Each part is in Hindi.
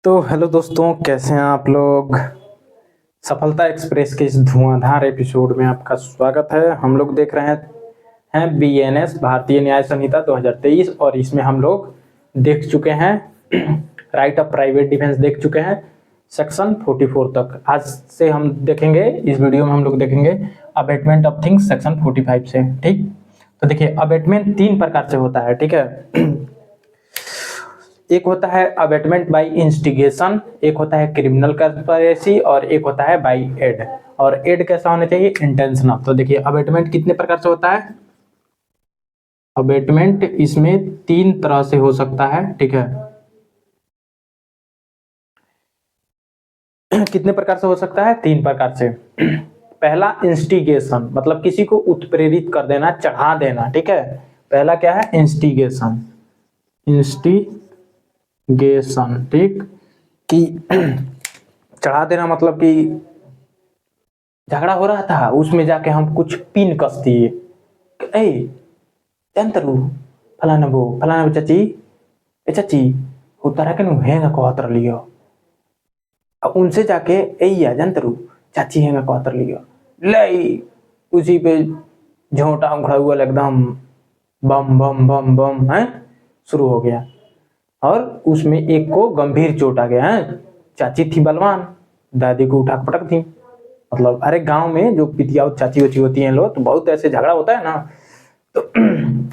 तो हेलो दोस्तों, कैसे हैं आप लोग। सफलता एक्सप्रेस के इस धुआंधार एपिसोड में आपका स्वागत है। हम लोग देख रहे हैं बीएनएस भारतीय न्याय संहिता 2023 और इसमें हम लोग देख चुके हैं राइट ऑफ प्राइवेट डिफेंस देख चुके हैं सेक्शन 44 तक। आज से हम देखेंगे, इस वीडियो में हम लोग देखेंगे अबेटमेंट ऑफ थिंग्स सेक्शन 45 से। ठीक, तो देखिए अबेटमेंट तीन प्रकार से होता है। ठीक है, एक होता है अबेटमेंट बाय इंस्टिगेशन, एक होता है क्रिमिनल कंस्पिरेसी और एक होता है बाय एड। और एड कैसा होना चाहिए? इंटेंशनल। तो देखिए अबेटमेंट कितने प्रकार से होता है? अबेटमेंट इसमें तीन तरह से हो सकता है। ठीक है, कितने प्रकार से हो सकता है? तीन प्रकार से। पहला इंस्टिगेशन, मतलब किसी को उत्प्रेरित कर देना, चढ़ा देना। ठीक है, पहला क्या है? इंस्टिगेशन। इंस्टिगेशन, ठीक, कि चढ़ा देना मतलब कि झगड़ा हो रहा था, उसमें जाके हम कुछ पिन कस दिए। ए जानतरू फलाना वो चाची, ए चाची उतारा के नु हेंगा कहतर लियो। अब उनसे जाके एया जानतरू चाची हेंगा कहतर लियो ले, उसी पे झोंटा उखड़ा हुआ एकदम बम बम बम बम है शुरू हो गया। और उसमें एक को गंभीर चोट आ गया है। चाची थी बलवान, दादी को उठा पटक दी। मतलब अरे गांव में जो पितिया चाची वची होती हैं लोग, तो बहुत ऐसे झगड़ा होता है ना। तो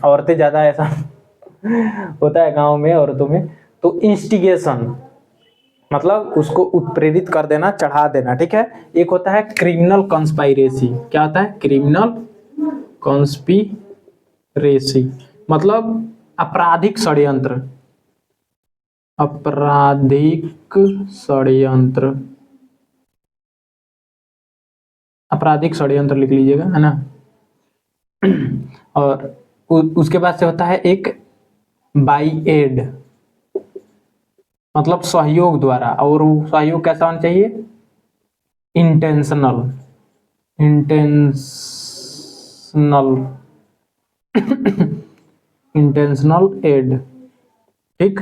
औरतें ज्यादा ऐसा होता है गांव में, औरतों में। तो इंस्टिगेशन मतलब उसको उत्प्रेरित कर देना, चढ़ा देना। ठीक है, एक होता है क्रिमिनल कंस्पाइरेसी। क्या होता है? क्रिमिनल कंस्पिरेसी मतलब आपराधिक षड्यंत्र। आपराधिक षड्यंत्र, आपराधिक षड्यंत्र लिख लीजिएगा, है ना। और उसके बाद से होता है एक बाई एड, मतलब सहयोग द्वारा। और वो सहयोग कैसा होना चाहिए? इंटेंशनल। Intentional intentional aid. ठीक,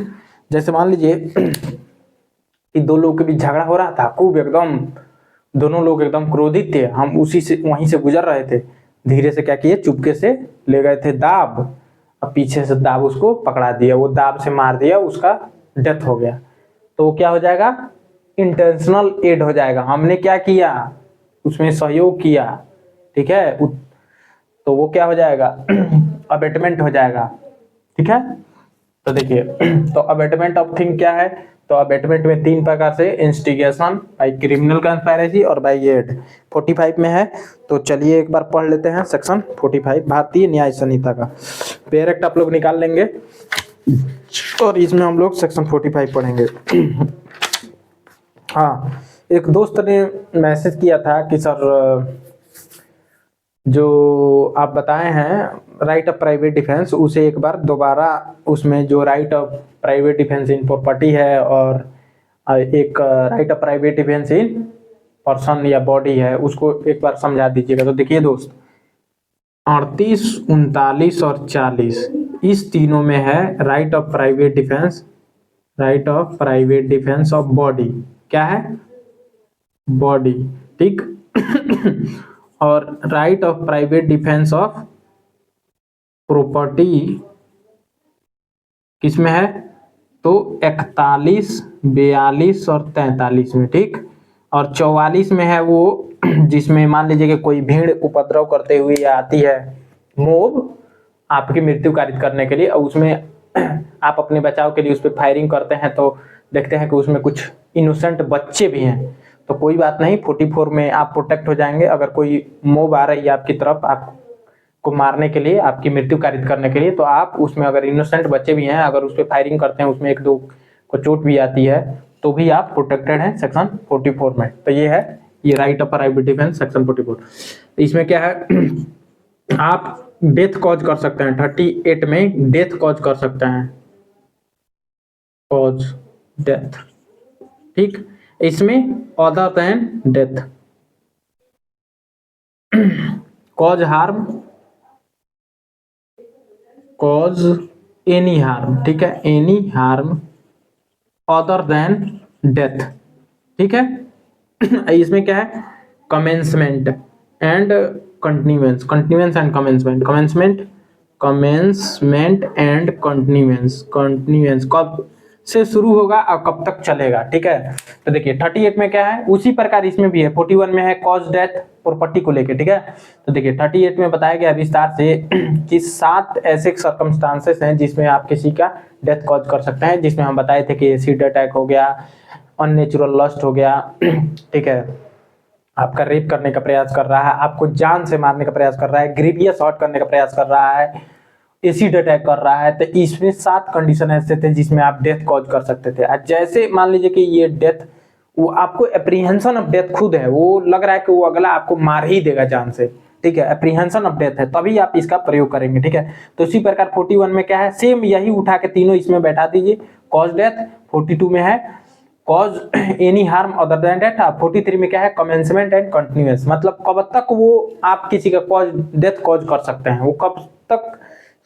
जैसे मान लीजिए कि दो लोगों के बीच झगड़ा हो रहा था, खूब एकदम, दोनों लोग एकदम क्रोधित थे। हम उसी से वहीं से गुजर रहे थे, धीरे से क्या किए, चुपके से ले गए थे दाब, और पीछे से दाब उसको पकड़ा दिया, वो दाब से मार दिया, उसका डेथ हो गया। तो वो क्या हो जाएगा? इंटेंशनल एड हो जाएगा। हमने क्या किया? उसमें सहयोग किया। ठीक है, तो वो क्या हो जाएगा? अबेटमेंट हो जाएगा। ठीक है, तो देखिए तो अबेटमेंट ऑफ थिंग क्या है? तो अबेटमेंट में तीन प्रकार से, इंस्टिगेशन, बाय क्रिमिनल कंस्पायरेसी और बाय एड। 45 में है, तो चलिए एक बार पढ़ लेते हैं सेक्शन 45 भारतीय न्याय संहिता का। पेयर एक्ट आप लोग निकाल लेंगे और इसमें हम लोग सेक्शन 45 पढ़ेंगे। हाँ, एक दोस्त ने मैसेज किया था कि सर जो आप बताए हैं राइट ऑफ प्राइवेट डिफेंस, उसे एक बार दोबारा, उसमें जो right of private defence in property है और एक right of private defence in person या बॉडी है, उसको एक बार समझा दीजिएगा। तो देखिए दोस्त, 38, 39 और 40 इस तीनों में है right of private defence, right of private defence of body. क्या है? बॉडी। ठीक और right of private defence of property किसमें है? तो 41, 42 और 43 में। ठीक, और 44 में है वो जिसमें मान लीजिए कि कोई भीड़ उपद्रव करते हुए आती है, मोब आपकी मृत्यु कारित करने के लिए, और उसमें आप अपने बचाव के लिए उस पर फायरिंग करते हैं, तो देखते हैं कि उसमें कुछ इनोसेंट बच्चे भी हैं। तो कोई बात नहीं, 44 में आप प्रोटेक्ट हो जाएंगे। अगर कोई मोब आ रही है आपकी तरफ, आपको मारने के लिए, आपकी मृत्यु कारित करने के लिए, तो आप उसमें, अगर इनोसेंट बच्चे भी हैं, अगर उस पर फायरिंग करते हैं, उसमें एक दो को चोट भी आती है, तो भी आप प्रोटेक्टेड हैं सेक्शन 44 में। तो ये है, ये right of private defence section 44। इसमें क्या है? आप डेथ कॉज कर सकते हैं, 38 में डेथ कॉज कर सकते हैं, कॉज डेथ। ठीक, इसमें other than death, cause harm, cause any harm. ठीक है, any harm other than death, ठीक है। इसमें क्या है, commencement and continuance, continuance and commencement, commencement and continuance, continuance कब से शुरू होगा और कब तक चलेगा, ठीक है। तो देखिए 38 में क्या है, उसी प्रकार इसमें भी है। 41 में है कॉज डेथ प्रॉपर्टी को लेके, ठीक है। तो देखिए 38 में बताया गया विस्तार से कि 7 ऐसे सर्कमस्टांसेस हैं जिसमें आप किसी का डेथ कॉज कर सकते हैं, जिसमें हम बताए थे कि एसिड अटैक हो गया, अननेचुरल लस्ट हो गया, ठीक है, आपका रेप करने का प्रयास कर रहा है, आपको जान से मारने का प्रयास कर रहा है, ग्रीवियस हर्ट करने का प्रयास कर रहा है, एसिड अटैक कर रहा है। तो इसमें 7 कंडीशन ऐसे थे जिसमें आप डेथ कॉज कर सकते थे। आज जैसे मान लीजिए कि ये डेथ, वो आपको एप्रीहेंशन ऑफ डेथ खुद है, वो लग रहा है कि वो अगला आपको मार ही देगा जान से, ठीक है, एप्रीहेंशन ऑफ डेथ है, तभी आप इसका प्रयोग करेंगे, ठीक है। तो इसी प्रकार 41 में क्या है, सेम यही उठा के तीनों इसमें बैठा दीजिए, कॉज डेथ। 42 में है cause any harm other than death. 43 में क्या है, कमेंसमेंट एंड कंटिन्यूएंस, मतलब कब तक वो आप किसी का कॉज डेथ कॉज कर सकते हैं, वो कब तक,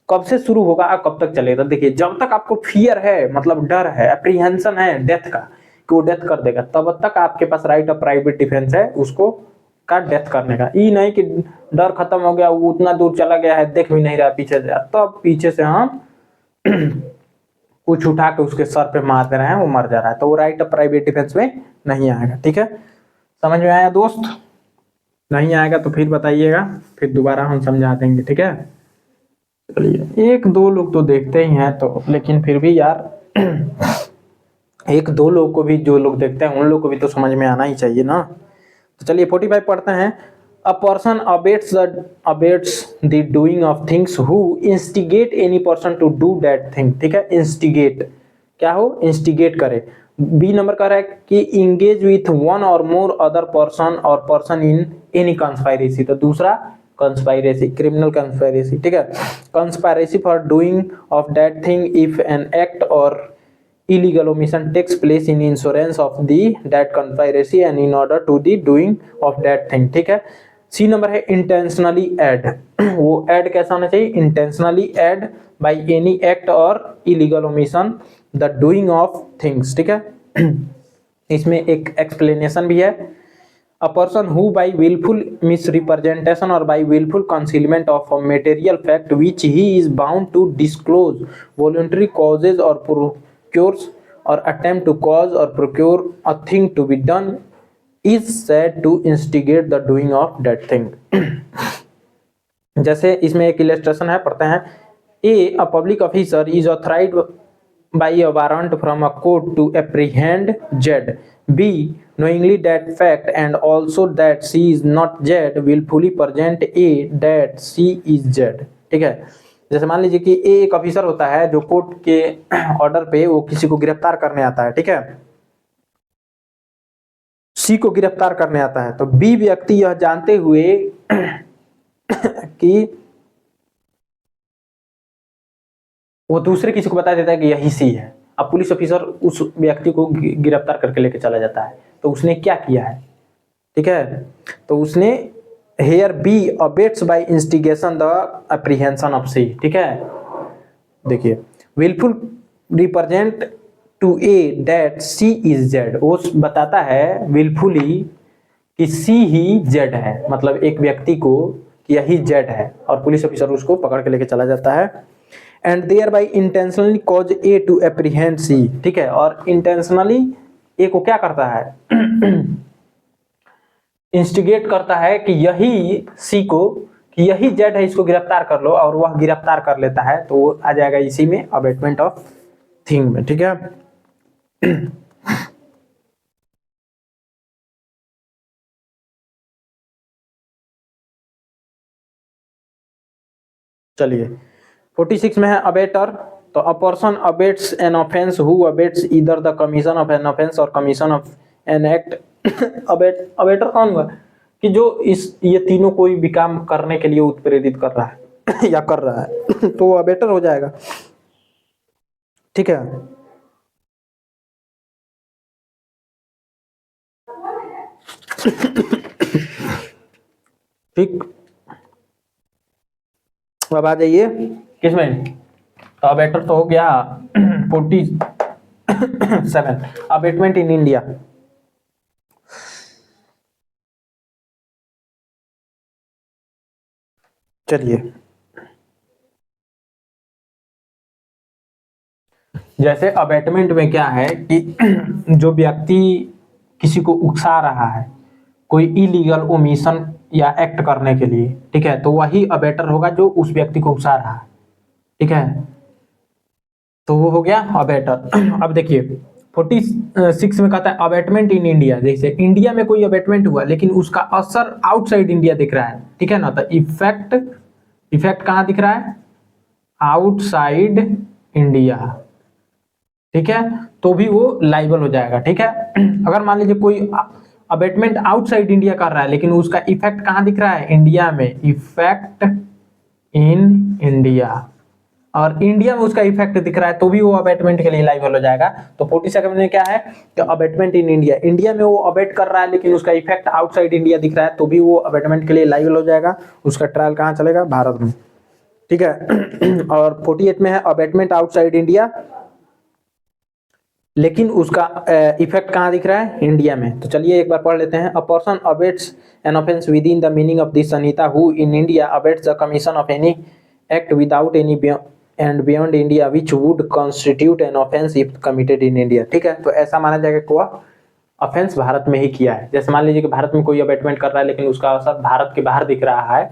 कब से शुरू होगा और कब तक चलेगा। देखिए जब तक आपको फियर है, मतलब डर है, एप्रीहेंशन है डेथ का कि वो डेथ कर देगा, तब तक आपके पास राइट ऑफ प्राइवेट डिफेंस है उसको का डेथ करने का। ये नहीं कि डर खत्म हो गया, वो उतना दूर चला गया है, देख भी नहीं रहा पीछे से, तब पीछे से हम कुछ उठा के उसके सर पे मार दे रहे हैं, वो मर जा रहा है, तो वो राइट ऑफ प्राइवेट डिफेंस में नहीं आएगा, ठीक है। समझ में आया दोस्त? नहीं आएगा तो फिर बताइएगा, फिर दोबारा हम समझा देंगे, ठीक है। चलिए, एक दो लोग तो देखते ही हैं, तो लेकिन फिर भी यार एक दो लोग को भी, जो लोग देखते हैं उन लोग को भी तो समझ में आना ही चाहिए ना। तो चलिए 45 पढ़ते हैं। A person abets the doing of things who instigate any person to do that thing, ठीक है। इंस्टिगेट क्या हो, इंस्टिगेट करे। बी नंबर कह रहा है कि इंगेज विथ वन और मोर अदर पर्सन और पर्सन इन एनी कंस्पायरेसी, तो दूसरा कंस्पायरेसी, क्रिमिनल कंस्पायरेसी, ठीक है। Conspiracy for doing of that thing if an act और illegal omission takes place in insurance of the that conspiracy and in order to the doing of that thing, ठीक है। सी नंबर है इंटेंशनली एड। वो एड कैसा होना चाहिए, intentionally aid by any act और illegal omission the doing of things, ठीक है। इसमें एक एक्सप्लेनेशन भी है। A person who by willful misrepresentation or by willful concealment of a material fact which he is bound to disclose voluntary causes or procures or attempt to cause or procure a thing to be done is said to instigate the doing of that thing। जैसे इसमें एक इलस्ट्रेशन है, पढ़ते हैं। A public officer is authorized by a warrant from a court to apprehend Z. B knowingly that fact and also that she is not Z willfully present A that she is Z, ठीक है। जैसे मान लीजिए कि ए एक ऑफिसर होता है जो कोर्ट के ऑर्डर पे वो किसी को गिरफ्तार करने आता है, ठीक है, सी को गिरफ्तार करने आता है। तो बी व्यक्ति यह जानते हुए कि वो दूसरे किसी को बता देता है कि यही सी है, अब पुलिस ऑफिसर उस व्यक्ति को गिरफ्तार करके लेके चला जाता है, तो उसने क्या किया है, ठीक है। तो उसने here B abets by instigation the apprehension of C, ठीक है। देखिए wilful represent to A that C is Z, वो बताता है विलफुली कि सी ही जेड है, मतलब एक व्यक्ति को कि यही जेड है, और पुलिस ऑफिसर उसको पकड़ के लेके चला जाता है। And thereby intentionally cause A to apprehend C, ठीक है, और इंटेंशनली ए को क्या करता है इंस्टिगेट करता है कि यही सी को, कि यही जेड है, इसको गिरफ्तार कर लो, और वह गिरफ्तार कर लेता है, तो वो आ जाएगा इसी में अबेटमेंट ऑफ थिंग में, ठीक है। चलिए 46 में है अबेटर। तो a person abets an offence who abets either the commission of an offence और commission of an act. Abettor कौन हुआ, कि जो इस ये तीनों कोई भी काम करने के लिए उत्प्रेरित कर रहा है या कर रहा है तो वो अबेटर हो जाएगा, ठीक है। ठीक, अब आ जाइए किसमें, तो अबेटर तो हो गया 40 7 अबेटमेंट इन इंडिया। चलिए, जैसे अबेटमेंट में क्या है कि जो व्यक्ति किसी को उकसा रहा है कोई इलीगल ओमिशन या एक्ट करने के लिए, ठीक है, तो वही अबेटर होगा जो उस व्यक्ति को उकसा रहा है, ठीक है, तो वो हो गया अबेटर। अब देखिए 46 में कहता है अबेटमेंट इन इंडिया, जैसे इंडिया में कोई अबेटमेंट हुआ लेकिन उसका असर आउटसाइड इंडिया दिख रहा है, ठीक है ना, तो इफेक्ट, इफेक्ट कहाँ दिख रहा है, आउटसाइड इंडिया, ठीक है, तो भी वो लाइबल हो जाएगा, ठीक है। अगर मान लीजिए कोई अबेटमेंट आउटसाइड इंडिया कर रहा है लेकिन उसका इफेक्ट कहाँ दिख रहा है, इंडिया में, इफेक्ट इन इंडिया, और इंडिया में उसका इफेक्ट दिख रहा है तो भी वो अबेटमेंट के लिए लाइबल हो जाएगा। तो 47 में क्या है कि अबेटमेंट इन इंडिया, इंडिया में वो अबेट कर रहा है लेकिन उसका इफेक्ट आउटसाइड इंडिया दिख रहा है तो भी वो अबेटमेंट के लिए लाइबल हो जाएगा। उसका ट्रायल कहाँ चलेगा, भारत में, ठीक है। और 48 में है अबेटमेंट आउटसाइड इंडिया लेकिन उसका इफेक्ट कहाँ दिख रहा है, इंडिया में। तो चलिए एक बार पढ़ लेते हैं। A person abets an offence with in the meaning of this Samhita who in India abets the commission of any act without any and beyond India which would constitute an offence if committed in India, ठीक है। तो ऐसा माना जाएगा कि वह ऑफेंस भारत में ही किया है। जैसे मान लीजिए कि भारत में कोई अबेटमेंट कर रहा है लेकिन उसका असर भारत के बाहर दिख रहा है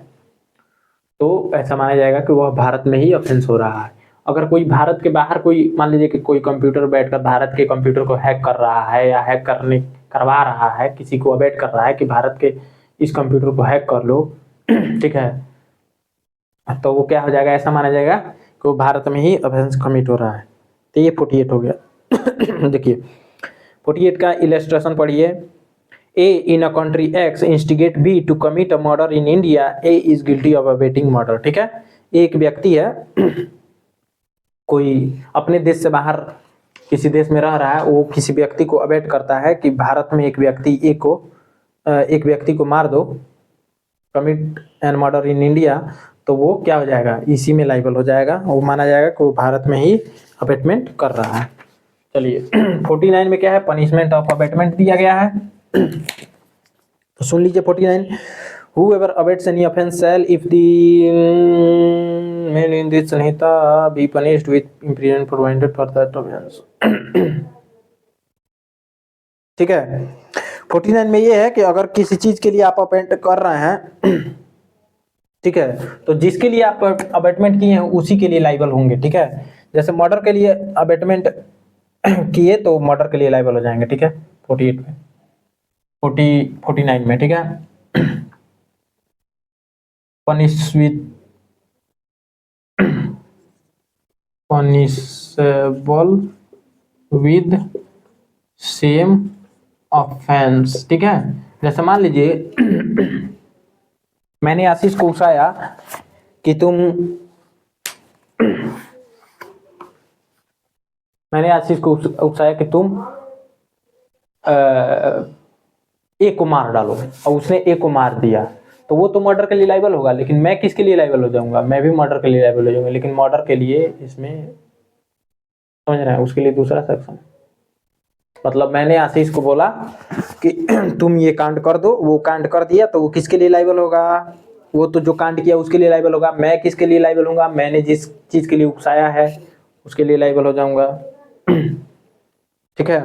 तो ऐसा माना जाएगा कि वह भारत में ही ऑफेंस हो रहा है। अगर कोई भारत के बाहर कोई मान लीजिए कि कोई कंप्यूटर बैठकर भारत के कंप्यूटर को हैक कर रहा है या हैक करवा रहा है, किसी को अबेट कर रहा है कि भारत के इस कंप्यूटर को हैक कर लो, ठीक है, तो वो क्या हो जाएगा, ऐसा माना जाएगा कि वो भारत में ही ऑफेंस कमिट हो रहा है। तो ये 48 हो गया। देखिए 48 का इलस्ट्रेशन पढ़िए। A in a country X instigate B to commit a murder in India, A is guilty of abetting murder, ठीक है। एक व्यक्ति है कोई अपने देश से बाहर किसी देश में रह रहा है, वो किसी व्यक्ति को अबेट करता है कि भारत में एक व्यक्ति को मार दो, commit an murder in India, तो वो क्या हो जाएगा, इसी में लाइबल हो जाएगा, वो माना जाएगा कि वो भारत में ही अबेटमेंट कर रहा है। चलिए 49 में क्या है, पनिशमेंट ऑफ अबेटमेंट दिया गया है। तो सुन लीजिए 49, whoever abets any offense shall, if the man in this Samhita be punished with imprisonment provided for that offense, ठीक है। 49 में ये है कि अगर किसी चीज के लिए आप अबेट कर रहे हैं, ठीक है, तो जिसके लिए आप अबेटमेंट किए हैं उसी के लिए लाइबल होंगे, ठीक है। जैसे मर्डर के लिए अबेटमेंट किए तो मर्डर के लिए लाइबल हो जाएंगे, ठीक है। 48 में 49 में, ठीक है। पनिशेबल विद सेम ऑफेंस, ठीक है। जैसे मान लीजिए मैंने आशीष को उकसाया कि तुम ए को मार डालो और उसने ए को मार दिया, तो वो तो मर्डर के लिए लाइबल होगा, लेकिन मैं किसके लिए लाइबल हो जाऊंगा, मैं भी मर्डर के लिए लाइबल हो जाऊंगा, लेकिन मर्डर के लिए इसमें समझ रहे हैं, उसके लिए दूसरा सेक्शन। मतलब मैंने आशीष को बोला कि तुम ये कांड कर दो, वो कांड कर दिया, तो वो किसके लिए लाइबल होगा, वो तो जो कांड किया उसके लिए लाइबल होगा। मैं किसके लिए लाइबल होगा, मैंने जिस चीज के लिए उकसाया है उसके लिए लाइबल हो जाऊंगा, ठीक है।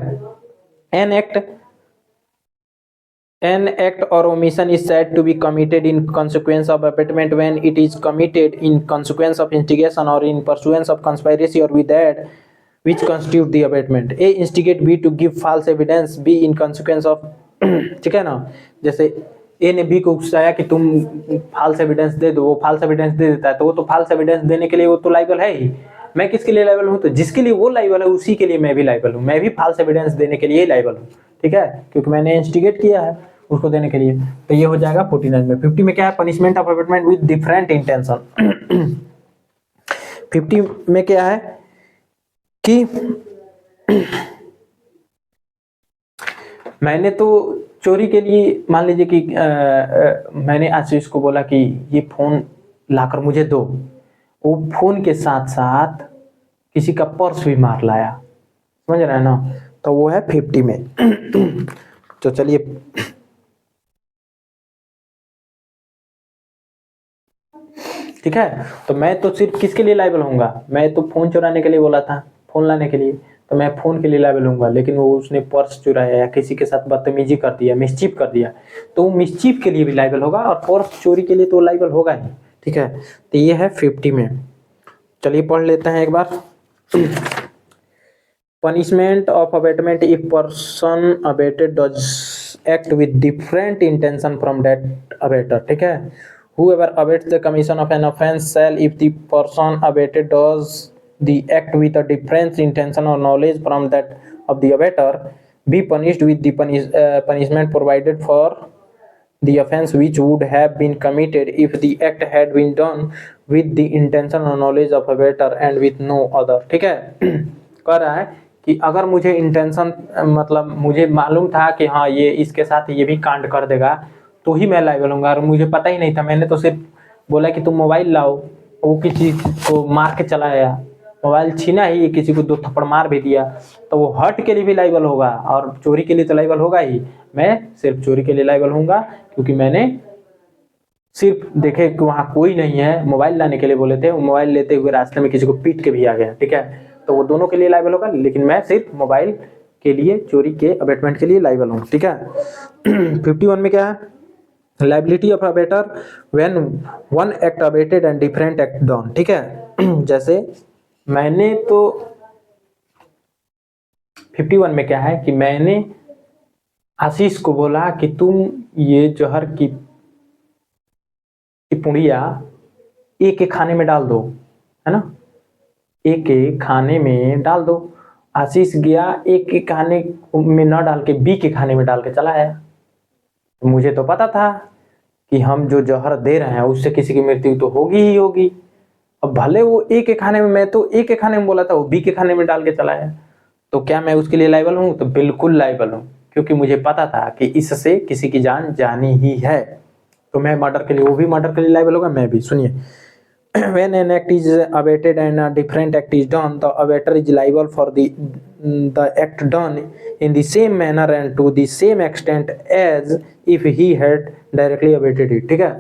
An act or omission is said to be committed in consequence of abetment when it is committed in consequence of instigation or in pursuance of conspiracy or with that which constitute the abatement. A instigate B to give false evidence, B in consequence of ठीक है ना। जैसे ए ने बी को उकसाया कि तुम फाल्स एविडेंस दे दो, वो फाल्स एविडेंस दे देता है, तो वो तो फाल्स एविडेंस देने के लिए वो तो लाइबल है ही। मैं किसके लिए लाइबल हूँ, तो जिसके लिए वो लाइबल है उसी के लिए मैं भी लाइबल हूँ, मैं भी फाल्स एविडेंस देने के लिए ही लाइबल हूँ, ठीक है, क्योंकि मैंने इंस्टिगेट किया है उसको देने के लिए। तो ये हो जाएगा 49 में। 50 में क्या है, punishment of abetment with different intention. 50 में क्या है कि मैंने तो चोरी के लिए मान लीजिए कि मैंने आशीष को बोला कि ये फोन लाकर मुझे दो, वो फोन के साथ साथ किसी का पर्स भी मार लाया, समझ रहे हैं ना, तो वो है 50 में। तो चलिए ठीक है, तो मैं तो सिर्फ किसके लिए लायबल होऊंगा, मैं तो फोन चुराने के लिए बोला था, फोन लाने के लिए, तो मैं फोन के लिए लायबल होऊंगा, लेकिन वो उसने पर्स चुराया या किसी के साथ बदतमीजी कर दिया, मिसचीफ कर दिया, तो वो मिसचीफ के लिए भी लायबल होगा और पर्स चोरी के लिए तो लायबल होगा ही। ठीक है, तो ये है 50 में। चलिए पढ़ लेते हैं एक बार। Punishment of abatement if person abated does act with different intention from that abater। ठीक है, whoever abates the commission of an offence shall, if the person abated does the act with a different intention or knowledge from that of the abater, be punished with the punishment provided for the offence which would have been committed if the act had been done with the intention or knowledge of abater and with no other। ठीक है, कह रहा है कि अगर मुझे इंटेंशन, मतलब मुझे मालूम था कि हाँ ये इसके साथ ये भी कांड कर देगा, तो ही मैं लायबल होऊंगा, और मुझे पता ही नहीं था, मैंने तो सिर्फ बोला कि तुम मोबाइल लाओ, वो किसी को मार के चला आया, मोबाइल छीना ही, किसी को 2 थप्पड़ मार भी दिया, तो वो हर्ट के लिए भी लायबल होगा और चोरी के लिए तो लायबल होगा ही। मैं सिर्फ चोरी के लिए लायबल होऊंगा, क्योंकि मैंने सिर्फ देखे कि वहाँ कोई नहीं है, मोबाइल लाने के लिए बोले थे, मोबाइल लेते हुए रास्ते में किसी को पीट के भी आ गया। ठीक है, तो वो दोनों के लिए लायबल होगा, लेकिन मैं सिर्फ मोबाइल के लिए, चोरी के अबेटमेंट के लिए लायबल हूँ। ठीक है। 51 में क्या है, liability of abettor when one act abetted and different act done. ठीक है, जैसे मैंने तो 51 में क्या है कि मैंने आशीष को बोला कि तुम ये जहर की पुड़िया ए के खाने में डाल दो, है ना, ए के खाने में डाल दो। आशीष गया ए के खाने में न डाल के बी के खाने में डाल के चला आया। मुझे तो पता था कि हम जो जहर दे रहे हैं उससे किसी की मृत्यु तो होगी ही होगी। अब भले वो ए के खाने में, मैं तो ए के खाने में बोला था, वो बी के खाने में डाल के चला आया, तो क्या मैं उसके लिए लायबल हूँ? तो बिल्कुल लायबल हूँ, क्योंकि मुझे पता था कि इससे किसी की जान जानी ही है। तो मैं मर्डर के लिए, वो भी मर्डर के लिए लायबल होगा, मैं भी। सुनिए, when an act is abated and a different act is done, the abater is liable for the act done in the same manner and to the same extent as if he had directly abated it। ठीक है,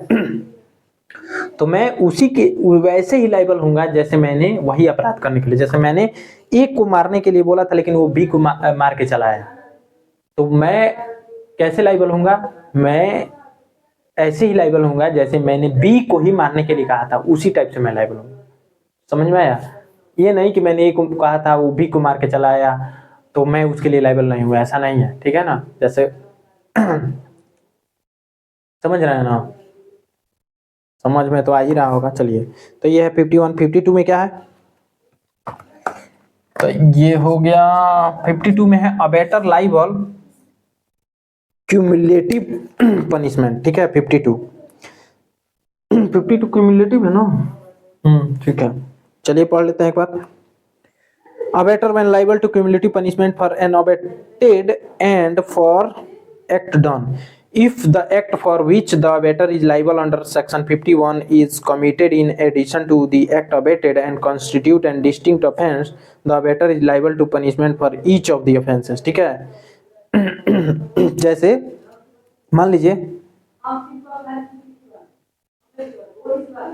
तो मैं उसी के वैसे ही लायबल होऊंगा जैसे मैंने वही अपराध करने के लिए, जैसे मैंने ए को मारने के लिए बोला था लेकिन वो बी को मार के चला आया, तो मैं कैसे लायबल होऊंगा? मैं ऐसे ही लायबल होऊंगा जैसे मैंने बी को ही मारने के लिए कहा था, उसी टाइप से मैं लायबल हूँ। समझ में आया? ये नहीं कि मैंने ए को कहा था, वो बी को मार के चला आया, तो मैं उसके लिए लायबल नहीं हुआ, ऐसा नहीं है। ठीक है ना, जैसे समझ रहे हैं ना, समझ में तो आ ही रहा होगा। चलिए, तो ये है 51। 52 में क्या है? तो ये हो गया 52 में है अबेटर लायबल क्यूमुलेटिव पनिशमेंट। ठीक है, 52 क्यूमुलेटिव है ना। ठीक है, चलिए पढ़ लेते हैं एक बार। Abettor when liable to cumulative punishment for an abetted and for act done if the act for which the abater is liable under section 51 is committed in addition to the act abated and constitute an distinct offense, the abater is liable to punishment for each of the offenses। ठीक है, जैसे मान लीजिए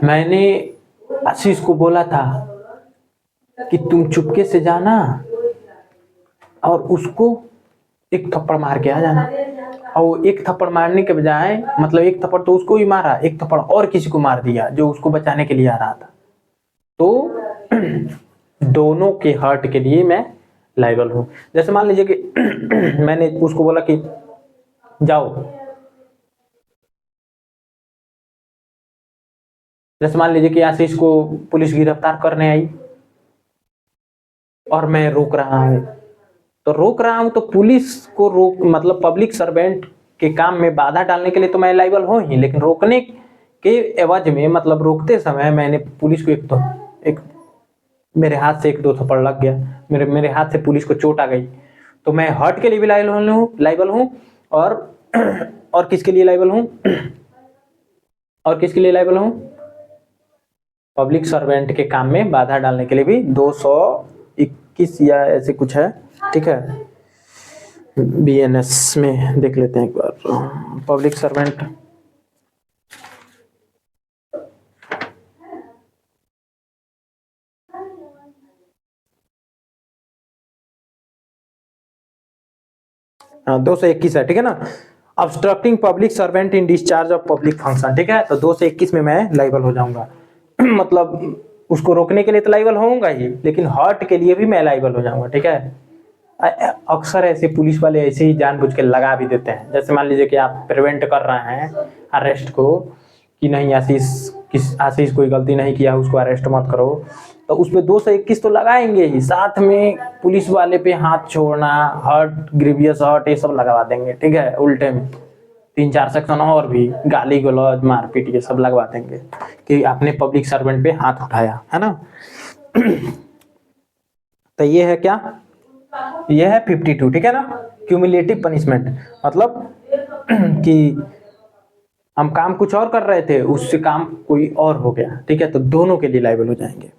मैंने आशीष को बोला था कि तुम चुपके से जाना और उसको एक थप्पड़ मार के आ जाना, और वो एक थप्पड़ मारने के बजाय, मतलब एक थप्पड़ तो उसको ही मारा, एक थप्पड़ और किसी को मार दिया जो उसको बचाने के लिए आ रहा था, तो दोनों के हर्ट के लिए मैं लायबल हूं। जैसे मान लीजिए कि मैंने उसको बोला कि जाओ, जैसे मान लीजिए कि आशीष को पुलिस गिरफ्तार करने आई और मैं रोक रहा हूं, तो रोक रहा हूं तो पुलिस को रोक, मतलब पब्लिक सर्वेंट के काम में बाधा डालने के लिए तो मैं लायबल हूं ही, लेकिन रोकने के एवज में, मतलब रोकते समय मैंने पुलिस को एक मेरे हाथ से 1-2 थप्पड़ लग गया, मेरे हाथ से पुलिस को चोट आ गई, तो मैं हर्ट के लिए भी लायबल हूं और किसके लिए लायबल हूं? और किसके लिए लायबल हूं? पब्लिक सर्वेंट के काम में बाधा डालने के लिए भी 221 या ऐसे कुछ है, ठीक है। बीएनएस में देख लेते हैं एक बार, पब्लिक सर्वेंट। हाँ 221 है, ठीक है ना। Obstructing public servant in discharge of public function, ठीक है। तो 221 में मैं लाइबल हो जाऊंगा। मतलब उसको रोकने के लिए तो लाइबल होऊंगा ही, लेकिन हर्ट के लिए भी मैं लाइबल हो जाऊंगा, ठीक है। अक्सर ऐसे पुलिस वाले ऐसे ही जानबूझ के लगा भी देते हैं। जैसे मान लीजिए कि आप प्रिवेंट कर रहे हैं अरेस्ट को, कि नहीं आशीष कोई गलती नहीं किया, उसको अरेस्ट मत करो, तो उस पर 221 तो लगाएंगे ही, साथ में पुलिस वाले पे हाथ छोड़ना, हर्ट, ग्रीवियस हर्ट, ये सब लगवा देंगे, ठीक है। उल्टे में 3-4 सेक्शन और भी, गाली गलौज, मारपीट, ये सब लगवा देंगे कि आपने पब्लिक सर्वेंट पे हाथ उठाया है ना। तो ये है क्या, ये है 52, ठीक है ना। क्यूमुलेटिव पनिशमेंट, मतलब कि हम काम कुछ और कर रहे थे, उससे काम कोई और हो गया, ठीक है। तो दोनों के लिए लाइबल हो जाएंगे।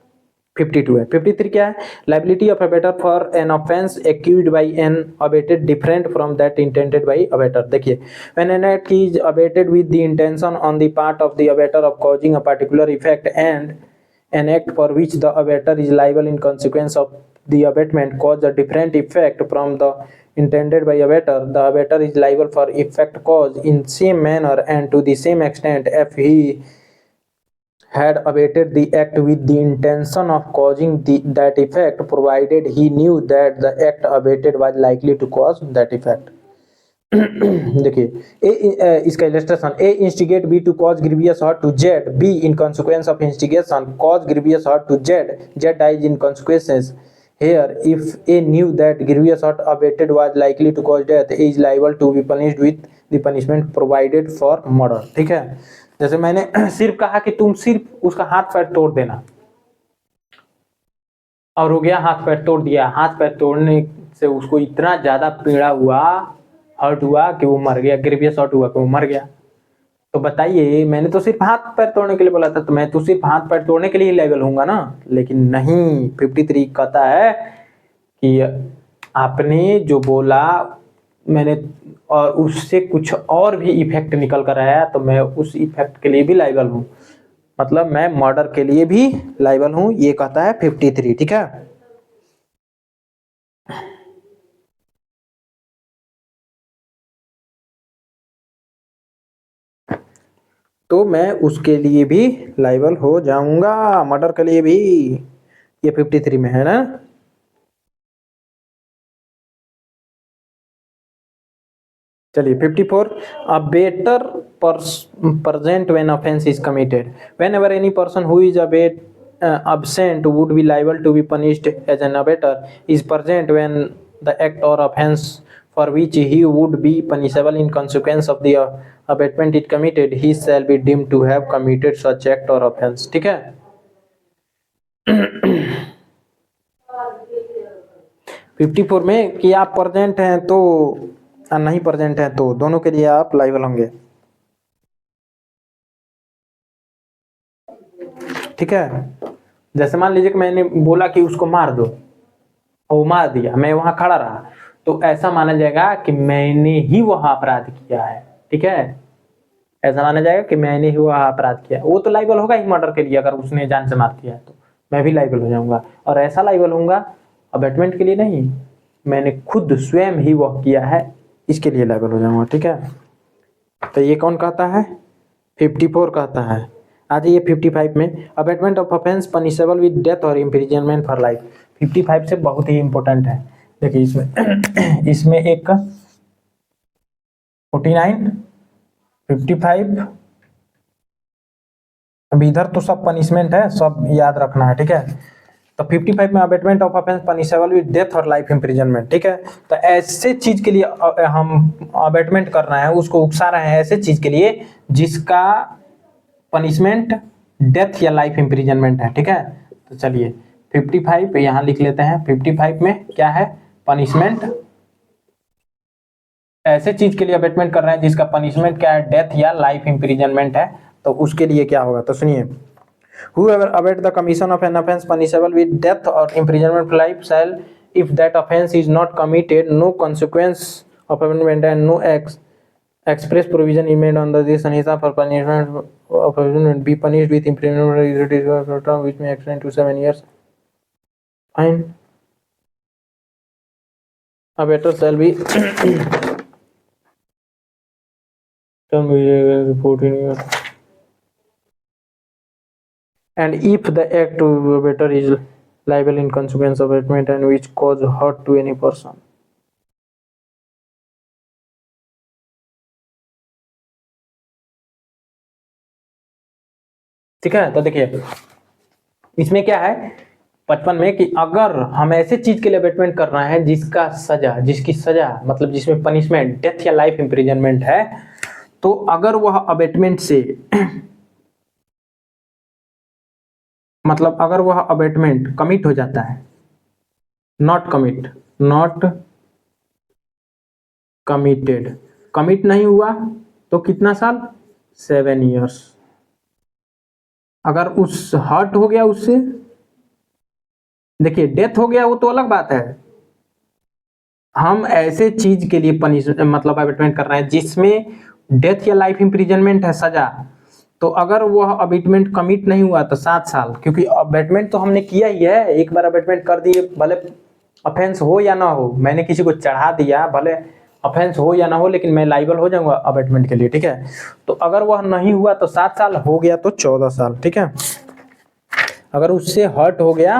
52 है। 53 क्या है, liability of abettor for an offence accused by an abetted different from that intended by abettor. देखिए, when an act is abetted with the intention on the part of the abettor of causing a particular effect and an act for which the abater is liable in consequence of the abatement cause a different effect from the intended by abater, the abater is liable for effect caused in same manner and to the same extent if he had abated the act with the intention of causing that effect, provided he knew that the act abated was likely to cause that effect. देखिए, इसका illustration, A instigate B to cause grievous hurt to Z, B in consequence of instigation cause grievous hurt to Z, Z dies in consequences. Here, if A knew that grievous hurt abated was likely to cause death, A is liable to be punished with the punishment provided for murder, ठीक है। जैसे मैंने सिर्फ कहा कि तुम सिर्फ उसका हाथ पैर तोड़ देना, और हो गया, हाथ पैर तोड़ दिया। हाथ पैर तोड़ने से उसको इतना ज्यादा पीड़ा हुआ, हर्ट हुआ कि वो मर गया, ग्रीवियस हर्ट हुआ कि वो मर गया। तो बताइए, मैंने तो सिर्फ हाथ पैर तोड़ने के लिए बोला था, तो मैं तो सिर्फ हाथ पैर तोड़ने के लिए ही लायबल होऊंगा ना। लेकिन नहीं, 53 कहता है कि आपने जो बोला मैंने, और उससे कुछ और भी इफेक्ट निकल कर आया, तो मैं उस इफेक्ट के लिए भी लायबल हूँ। मतलब मैं मर्डर के लिए भी लायबल हूँ, ये कहता है 53, ठीक है। तो मैं उसके लिए भी लायबल हो जाऊंगा, मर्डर के लिए भी। ये 53 में है ना। चलिए 54, a better present when offense is committed. Whenever any person who is absent would be liable to be punished as an abettor is present when the act or offense for which he would be punishable in consequence of the abatement is committed, he shall be deemed to have committed such act or offense, ठीक है। 54 में कि आप प्रेजेंट हैं तो, नहीं प्रेजेंट हैं तो, दोनों के लिए आप लायबल होंगे, ठीक है। जैसे मान लीजिए कि मैंने बोला कि उसको मार दो, और वो मार दिया, मैं वहां खड़ा रहा, तो ऐसा माना जाएगा कि मैंने ही वह अपराध किया है, ठीक है। ऐसा माना जाएगा कि मैंने ही वह अपराध किया है। वो तो लायबल होगा ही मर्डर के लिए, अगर उसने जान से मार दिया है तो मैं भी लायबल हो जाऊंगा। और ऐसा लायबल होऊंगा अबेटमेंट के लिए नहीं, मैंने खुद स्वयं ही वह किया है, इसके लिए लायबल हो जाऊंगा, ठीक है। तो ये कौन कहता है, 54 कहता है। आ जाइए 55 में, abetment of offence punishable with death और इम्प्रिजनमेंट फॉर लाइफ। 55 से बहुत ही इंपॉर्टेंट है। देखिए इसमें इसमें एक 49, 55, अभी इधर तो सब पनिशमेंट है, सब याद रखना है, ठीक है। तो 55 में abetment of offence punishable with death और लाइफ इम्प्रिजनमेंट, ठीक है। तो ऐसे चीज के लिए हम अबेटमेंट कर रहे हैं, उसको उकसा रहे हैं ऐसे चीज के लिए जिसका पनिशमेंट डेथ या लाइफ इम्प्रिजनमेंट है, ठीक है। तो चलिए 55 यहाँ लिख लेते हैं। 55 में क्या है, पनिशमेंट, ऐसे चीज के लिए अबेटमेंट कर रहे हैं जिसका पनिशमेंट क्या है, डेथ या लाइफ इम्प्रिजनमेंट है। तो उसके लिए क्या होगा, तो सुनिए, whoever abet the commission of an offense punishable with death or imprisonment for life shall if that offense is not committed, no consequence of amendment and no express provision is made under this Sanhita for punishment of amendment be punished with imprisonment term which may extend to 7 years. Fine. A better shall be term 14 years. And if the act to better is liable in consequence of abatement and which cause hurt to any person. ठीक है, तो देखिए इसमें क्या है 55 में कि अगर हम ऐसे चीज के लिए अबेटमेंट कर रहे हैं जिसकी सजा मतलब जिसमें पनिशमेंट डेथ या लाइफ इंप्रिजनमेंट है, तो अगर वह अबेटमेंट से मतलब अगर वह अबेटमेंट कमिट हो जाता है, नॉट कमिटेड, कमिट नहीं हुआ तो कितना साल 7 इयर्स। अगर उस हर्ट हो गया उससे, देखिए डेथ हो गया वो तो अलग बात है, हम ऐसे चीज के लिए पनिश मतलब अबेटमेंट कर रहे हैं जिसमें डेथ या लाइफ इंप्रिजनमेंट है सजा, तो अगर वह अबेटमेंट कमिट नहीं हुआ तो 7 साल, क्योंकि अबेटमेंट तो हमने किया ही है, एक बार अबेटमेंट कर दिए, भले ऑफेंस हो या ना हो, मैंने किसी को चढ़ा दिया, भले ऑफेंस हो या ना हो, लेकिन मैं लाइबल हो जाऊंगा अबेटमेंट के लिए, ठीक है। तो अगर वह नहीं हुआ तो 7 साल, हो गया तो 14 साल, ठीक है। अगर उससे हर्ट हो गया,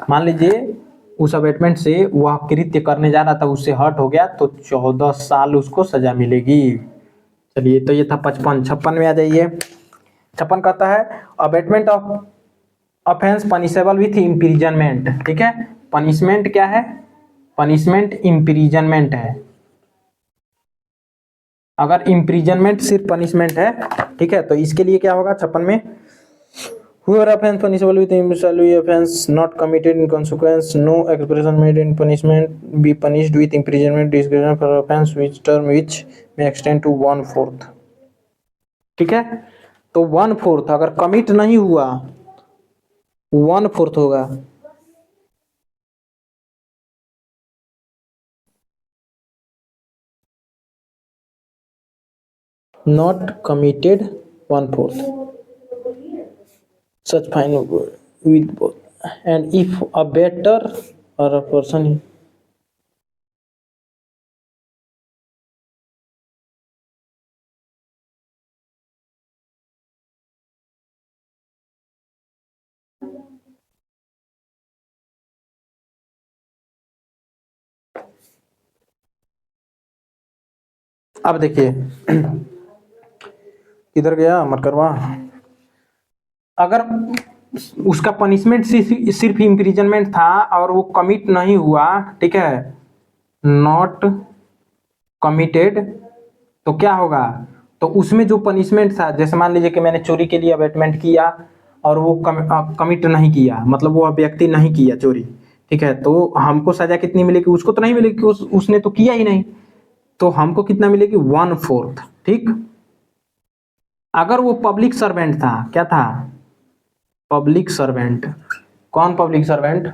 मान लीजिए उस अबेटमेंट से वह कृत्य करने जा रहा था, उससे हर्ट हो गया तो 14 साल उसको सजा मिलेगी। चलिए, तो ये था 55। 56 में आ जाइए। 56 कहता है abetment of offence punishable with imprisonment, ठीक है। पनिशमेंट क्या है? पनिशमेंट इम्प्रिजनमेंट है। अगर इम्प्रिजनमेंट सिर्फ पनिशमेंट है, ठीक है, तो इसके लिए क्या होगा 56 में, whoever offense punishable with imprisonment offense not committed in consequence, no expression made in punishment be punished with imprisonment discretion for offense which term which may extend to 1/4, ठीक है। तो 1/4 अगर कमिट नहीं हुआ 1/4 होगा, not committed 1/4 such fine with both, and if a better or a person अब देखिए किधर गया मरकरवा, अगर उसका पनिशमेंट सिर्फ इम्प्रिजनमेंट था और वो कमिट नहीं हुआ, ठीक है, नॉट कमिटेड, तो क्या होगा, तो उसमें जो पनिशमेंट था, जैसे मान लीजिए कि मैंने चोरी के लिए अबेटमेंट किया और वो कमिट नहीं किया, मतलब वो व्यक्ति नहीं किया चोरी, ठीक है, तो हमको सजा कितनी मिलेगी? उसको तो नहीं मिलेगी, उसने तो किया ही नहीं, तो हमको कितना मिलेगी? 1/4, ठीक। अगर वो पब्लिक सर्वेंट था, क्या था? Public servant. कौन पब्लिक सर्वेंट?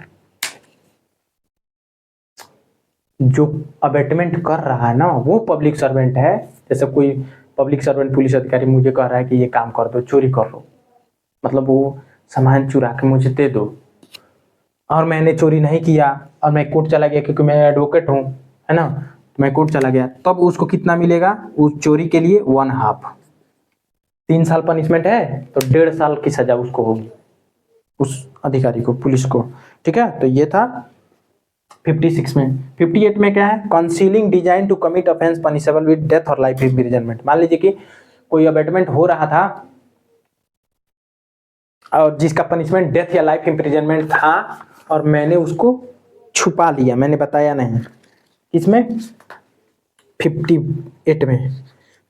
जो अबेटमेंट कर रहा है ना, वो पब्लिक सर्वेंट है। जैसे कोई पब्लिक सर्वेंट पुलिस अधिकारी मुझे कह रहा है कि ये काम कर दो, चोरी कर लो, मतलब वो सामान चुरा के मुझे दे दो, और मैंने चोरी नहीं किया और मैं कोर्ट चला गया, क्योंकि मैं एडवोकेट हूँ, है ना, मैं कोर्ट चला गया, तब उसको कितना मिलेगा? उस चोरी के लिए 1/2। 3 साल पनिशमेंट है तो 1.5 साल की सजा उसको होगी, उस अधिकारी को, पुलिस को, ठीक है। तो ये था 56 में। 58 में क्या है? Concealing design to commit offence punishable with death और लाइफ इंप्रिजनमेंट। मान लीजिए कि कोई अबेटमेंट हो रहा था और जिसका पनिशमेंट डेथ या लाइफ इंप्रिजनमेंट था, और मैंने उसको छुपा लिया, मैंने बताया नहीं। इसमें 58 में,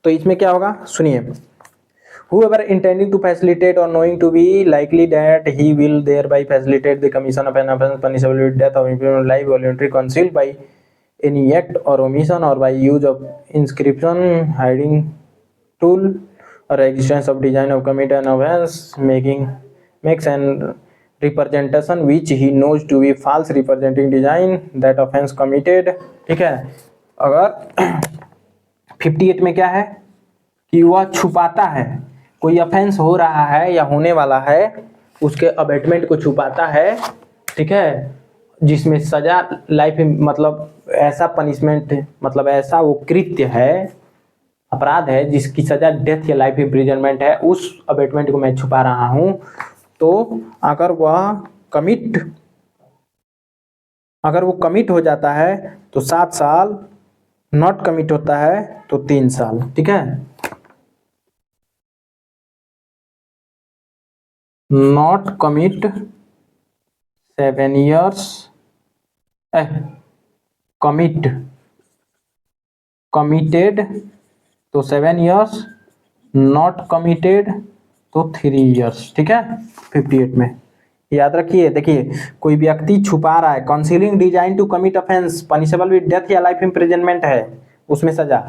तो इसमें क्या होगा सुनिए, whoever intending to facilitate or knowing to be likely that he will thereby facilitate the commission of an offence punishable with death or imprisonment, life, voluntary concealed by any act or omission or by use of inscription, hiding tool, or existence of design of commit an offence makes an representation which he knows to be false representing design that offence committed. ठीक है, अगर 58 में क्या है कि वह छुपाता है, कोई ऑफेंस हो रहा है या होने वाला है उसके अबेटमेंट को छुपाता है, ठीक है, जिसमें सजा लाइफ मतलब ऐसा पनिशमेंट मतलब ऐसा वो कृत्य है, अपराध है जिसकी सजा डेथ या लाइफ इम्प्रिजनमेंट है, उस अबेटमेंट को मैं छुपा रहा हूं। तो अगर वो कमिट हो जाता है तो 7 साल, नॉट कमिट होता है तो 3 साल। ठीक है, नॉट कमिट 7 years, कमिटेड तो 7 years, नॉट कमिटेड तो 3 years। ठीक है, 58 में याद रखिए। देखिए, कोई व्यक्ति छुपा रहा है, concealing design to commit offence punishable with death या लाइफ इम्प्रिजनमेंट है, उसमें सजा,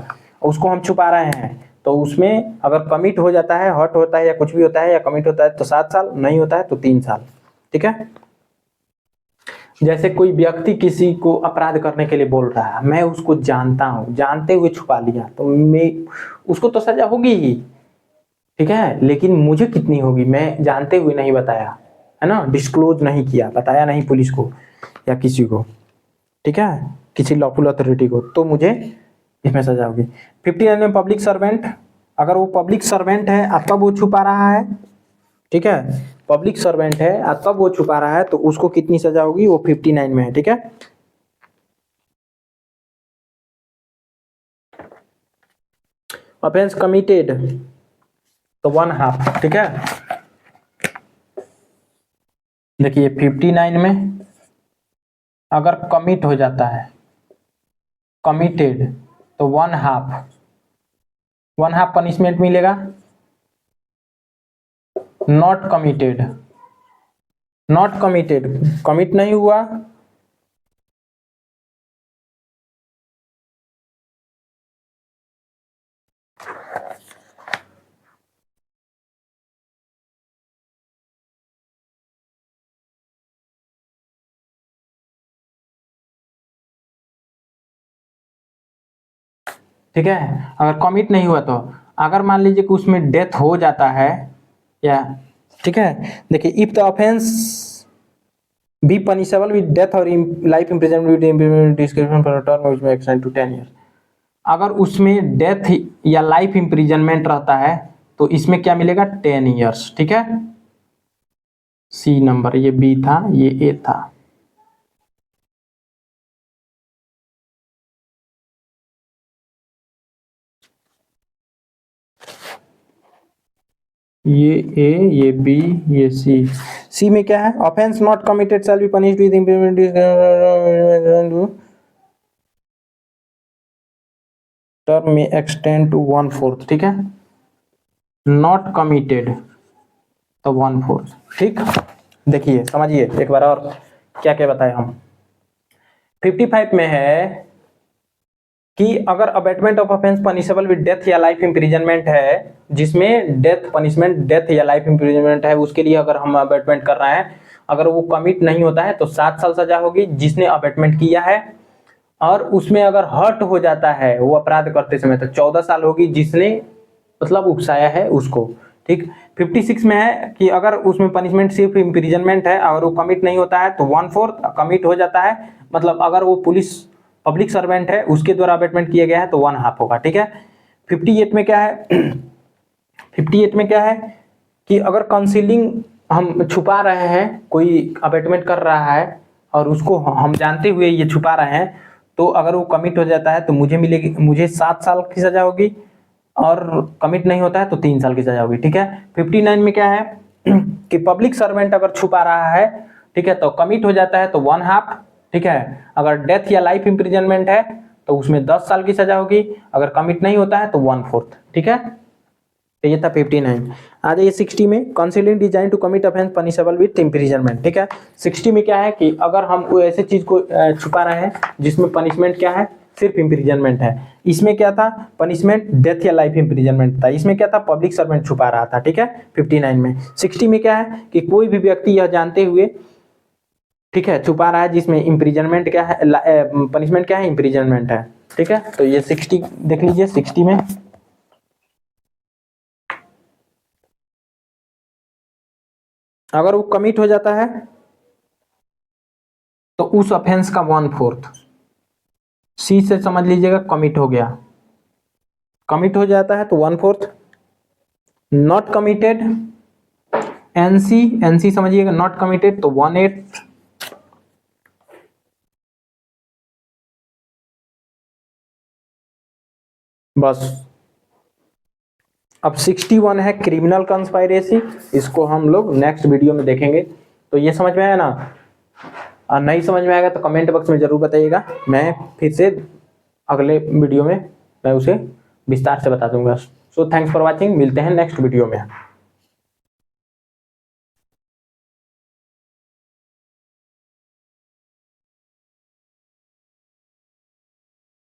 उसको हम छुपा रहे हैं, तो उसमें अगर कमिट हो जाता है, हर्ट होता है या कुछ भी होता है या कमिट होता है तो 7 साल, नहीं होता है तो 3 साल। ठीक है, जैसे कोई व्यक्ति किसी को अपराध करने के लिए बोल रहा है, मैं उसको जानता हूं, जानते हुए छुपा लिया तो मैं उसको तो सजा होगी ही, ठीक है, लेकिन मुझे कितनी होगी, मैं जानते हुए नहीं बताया, है ना, डिस्क्लोज नहीं किया, बताया नहीं पुलिस को या किसी को, ठीक है, किसी लॉफुल अथॉरिटी को, तो मुझे इसमें सजा होगी। 59 में पब्लिक सर्वेंट, अगर वो पब्लिक सर्वेंट है अब तब वो छुपा रहा है, ठीक है, पब्लिक सर्वेंट है अब तब वो छुपा रहा है तो उसको कितनी सजा होगी, वो 59 में है। ठीक है, ऑफेंस कमिटेड तो 1/2। ठीक है, देखिए 59 में अगर कमिट हो जाता है, कमिटेड तो 1/2 पनिशमेंट मिलेगा। नॉट कमिटेड, कमिट नहीं हुआ ठीक है, अगर कमिट नहीं हुआ तो अगर मान लीजिए कि उसमें डेथ हो जाता है या, ठीक है, देखिए if the offence be punishable with death और life imprisonment with description for term which may extend to 10 years, अगर उसमें डेथ या लाइफ इम्प्रिजनमेंट रहता है तो इसमें क्या मिलेगा, 10 years। ठीक है, सी नंबर, ये बी था, ये ए था। ये ए, ये बी, ये सी। सी में क्या है, offence not committed shall be punished with implement term में एक्सटेंड टू 1/4। ठीक है, नॉट कमिटेड तो 1/4। ठीक, देखिए समझिए एक बार और क्या क्या बताए हम। 55 में है कि अगर abetment of offence punishable with death या लाइफ इम्प्रिजनमेंट है, जिसमें डेथ पनिशमेंट, डेथ या लाइफ इम्प्रिजनमेंट है, उसके लिए अगर हम अबेटमेंट कर रहे हैं, अगर वो कमिट नहीं होता है तो 7 साल सजा होगी जिसने अबेटमेंट किया है, और उसमें अगर हर्ट हो जाता है वो अपराध करते समय तो 14 साल होगी जिसने मतलब उकसाया है उसको। ठीक, 56 में है कि अगर उसमें पनिशमेंट सिर्फ इम्प्रिजनमेंट है और वो कमिट नहीं होता है तो 1/4, कमिट हो जाता है मतलब अगर वो पुलिस पब्लिक सर्वेंट है उसके द्वारा अबेटमेंट किया गया है तो 1/2 होगा। ठीक है, 58 में क्या है 58 में क्या है कि अगर काउंसिलिंग हम छुपा रहे हैं, कोई अबेटमेंट कर रहा है और उसको हम जानते हुए ये छुपा रहे हैं, तो अगर वो कमिट हो जाता है तो मुझे 7 साल की सजा होगी, और कमिट नहीं होता है तो 3 साल की सजा होगी। ठीक है, 59 में क्या है कि पब्लिक सर्वेंट अगर छुपा रहा है, ठीक है, तो कमिट हो जाता है तो 1/2। ठीक है, अगर डेथ या लाइफ इम्प्रिजनमेंट है तो उसमें 10 साल की सजा होगी, अगर कमिट नहीं होता है तो 1/4। ठीक है, तो ये था 59। आ जाइए 60 में, concealing design to commit offence punishable with imprisonment. ठीक है, 60 में क्या है कि अगर हम कोई ऐसे चीज को छुपा रहे हैं जिसमें पनिशमेंट क्या है, सिर्फ इम्प्रिजनमेंट है। इसमें क्या था, पनिशमेंट डेथ या लाइफ इम्प्रिजनमेंट था। इसमें क्या था, पब्लिक सर्वेंट छुपा रहा था, ठीक है 59 में। 60 में क्या है कि कोई भी व्यक्ति यह जानते हुए, ठीक है, छुपा रहा है, जिसमें इम्प्रिजनमेंट क्या है, पनिशमेंट क्या है, इम्प्रिजनमेंट है, ठीक है। तो ये 60 देख लीजिए। 60 में अगर वो कमिट हो जाता है तो उस ऑफेंस का 1/4, सी से समझ लीजिएगा कमिट हो गया, कमिट हो जाता है तो 1/4। नॉट कमिटेड, एनसी, एनसी समझिएगा, नॉट कमिटेड तो 1/8। बस। अब 61 है क्रिमिनल कंस्पायरेसी, इसको हम लोग नेक्स्ट वीडियो में देखेंगे। तो ये समझ में आया ना, और नहीं समझ में आएगा तो कमेंट बॉक्स में जरूर बताइएगा, मैं फिर से अगले वीडियो में मैं उसे विस्तार से बता दूंगा। सो थैंक्स फॉर वॉचिंग, मिलते हैं नेक्स्ट वीडियो में।